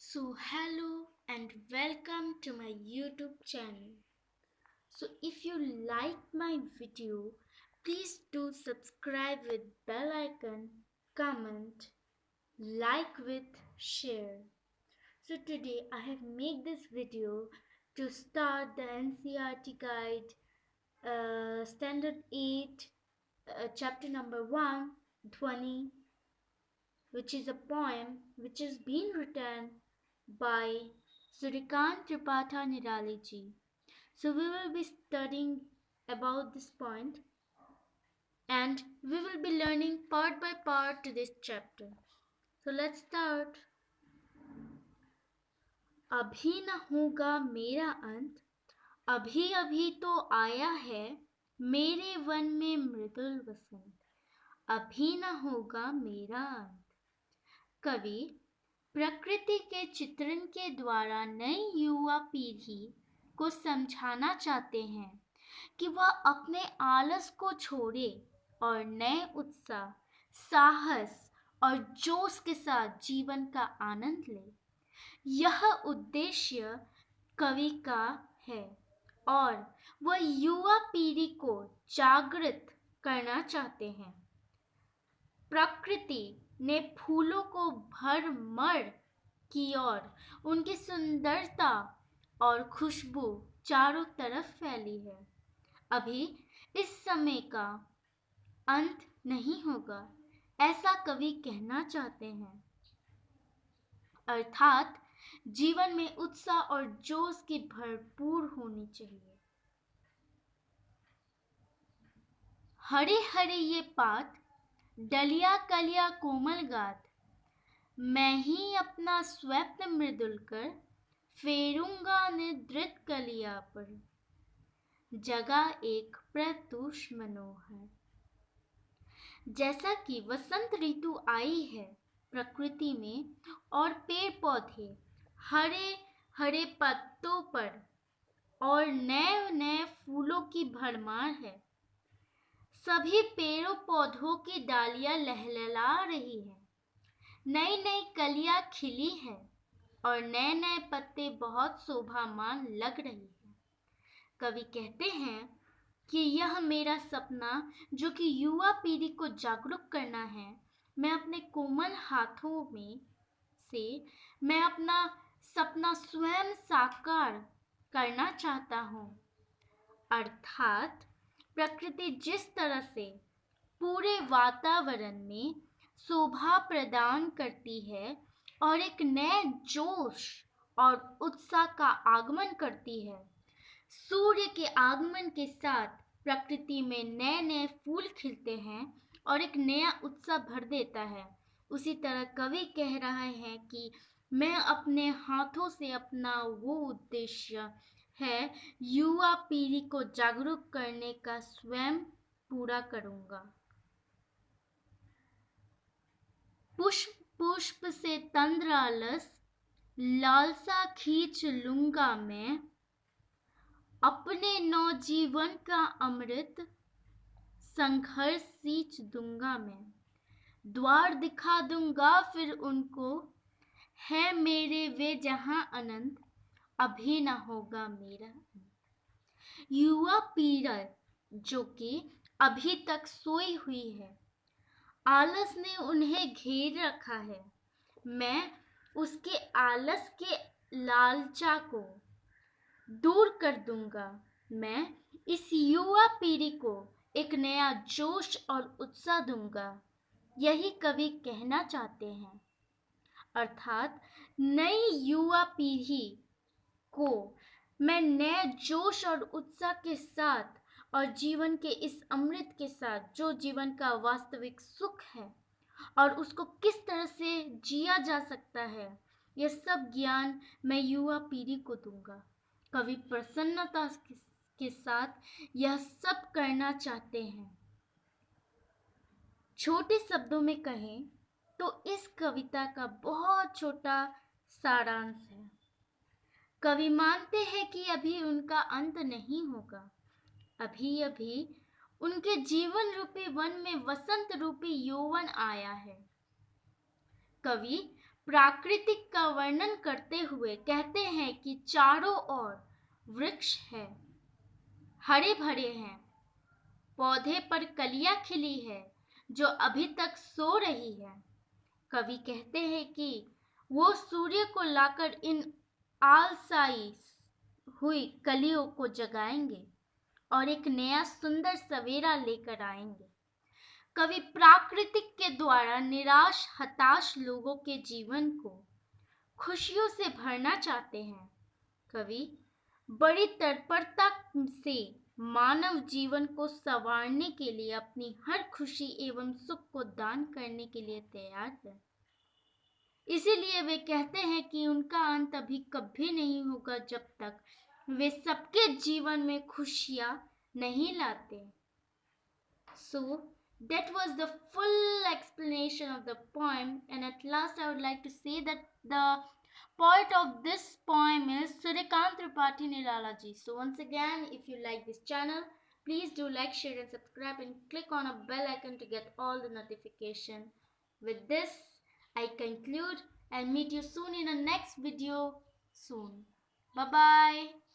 Hello and welcome to my YouTube channel. If you like my video, please do subscribe with bell icon, comment, like with share. Today I have made this video to start the NCERT guide standard 8 chapter number 1 Dhwani, which is a poem which is being written by Surikant Tripatha Nirali ji. We will be studying about this point and we will be learning part by part to this chapter. Let's start. अभी न होगा मेरा अंत, अभी अभी तो आया है मेरे वन में मृदुल वसंत, अभी न होगा मेरा अंत। कवि प्रकृति के चित्रण के द्वारा नई युवा पीढ़ी को समझाना चाहते हैं कि वह अपने आलस को छोड़े और नए उत्साह, साहस और जोश के साथ जीवन का आनंद ले। यह उद्देश्य कवि का है और वह युवा पीढ़ी को जागृत करना चाहते हैं। प्रकृति ने फूलों को भरमर की और उनकी सुंदरता और खुशबू चारों तरफ फैली है। अभी इस समय का अंत नहीं होगा, ऐसा कवि कहना चाहते हैं। अर्थात जीवन में उत्साह और जोश की भरपूर होनी चाहिए। हरे हरे ये पात, डलिया कलिया कोमल गात, मैं ही अपना स्वप्न मृदुल कर फेरूंगा निद्रित कलिया पर, जगा एक प्रत्युष मनोहर। जैसा कि वसंत ऋतु आई है प्रकृति में और पेड़ पौधे हरे हरे पत्तों पर और नए नए फूलों की भरमार है। सभी पेड़ों पौधों की डालियां लहलहा रही है, नई नई कलियां खिली है और नए नए पत्ते बहुत शोभामान लग रही है। कवि कहते हैं कि यह मेरा सपना जो कि युवा पीढ़ी को जागरूक करना है, मैं अपने कोमल हाथों में से मैं अपना सपना स्वयं साकार करना चाहता हूँ। अर्थात प्रकृति जिस तरह से पूरे वातावरण में शोभा प्रदान करती है और एक नए जोश और उत्साह का आगमन करती है, सूर्य के आगमन के साथ प्रकृति में नए नए फूल खिलते हैं और एक नया उत्साह भर देता है। उसी तरह कवि कह रहा है कि मैं अपने हाथों से अपना वो उद्देश्य है युवा पीढ़ी को जागरूक करने का स्वयं पूरा करूंगा। पुष्प पुष्प से तंद्र आलस, लालसा खींच लूंगा मैं, अपने नौजीवन का अमृत संघर्ष सींच दूंगा मैं, द्वार दिखा दूंगा फिर उनको, है मेरे वे जहां अनंत, अभी ना होगा मेरा अंत। युवा पीढ़ी जो कि अभी तक सोई हुई है, आलस ने उन्हें घेर रखा है, मैं उसके आलस के लालचा को दूर कर दूंगा। मैं इस युवा पीढ़ी को एक नया जोश और उत्साह दूंगा। यही कवि कहना चाहते हैं। अर्थात नई युवा पीढ़ी को मैं नए जोश और उत्साह के साथ और जीवन के इस अमृत के साथ, जो जीवन का वास्तविक सुख है और उसको किस तरह से जिया जा सकता है, यह सब ज्ञान मैं युवा पीढ़ी को दूंगा। कवि प्रसन्नता के साथ यह सब करना चाहते हैं। छोटे शब्दों में कहें तो इस कविता का बहुत छोटा सारांश है। कवि मानते हैं कि अभी उनका अंत नहीं होगा, अभी अभी उनके जीवन रूपी वन में वसंत रूपी यौवन आया है। कवि प्राकृतिक का वर्णन करते हुए कहते हैं कि चारों ओर वृक्ष है, हरे भरे हैं, पौधे पर कलियां खिली है जो अभी तक सो रही है। कवि कहते हैं कि वो सूर्य को लाकर इन आलसाई हुई कलियों को जगाएंगे और एक नया सुंदर सवेरा लेकर आएंगे। कवि प्राकृतिक के द्वारा निराश हताश लोगों के जीवन को खुशियों से भरना चाहते हैं। कवि बड़ी तत्परता से मानव जीवन को संवारने के लिए अपनी हर खुशी एवं सुख को दान करने के लिए तैयार है। इसीलिए वे कहते हैं कि उनका अंत अभी कभी नहीं होगा जब तक वे सबके जीवन में खुशियां नहीं लाते। So that was the full explanation of the poem, and at last I would like to say that the poet of this poem is Suryakant Tripathi Nirala ji. So once again, if you like this channel, please do like, share and subscribe and click on a bell icon to get all the notification. With this, I conclude and meet you soon in the next video soon. Bye bye.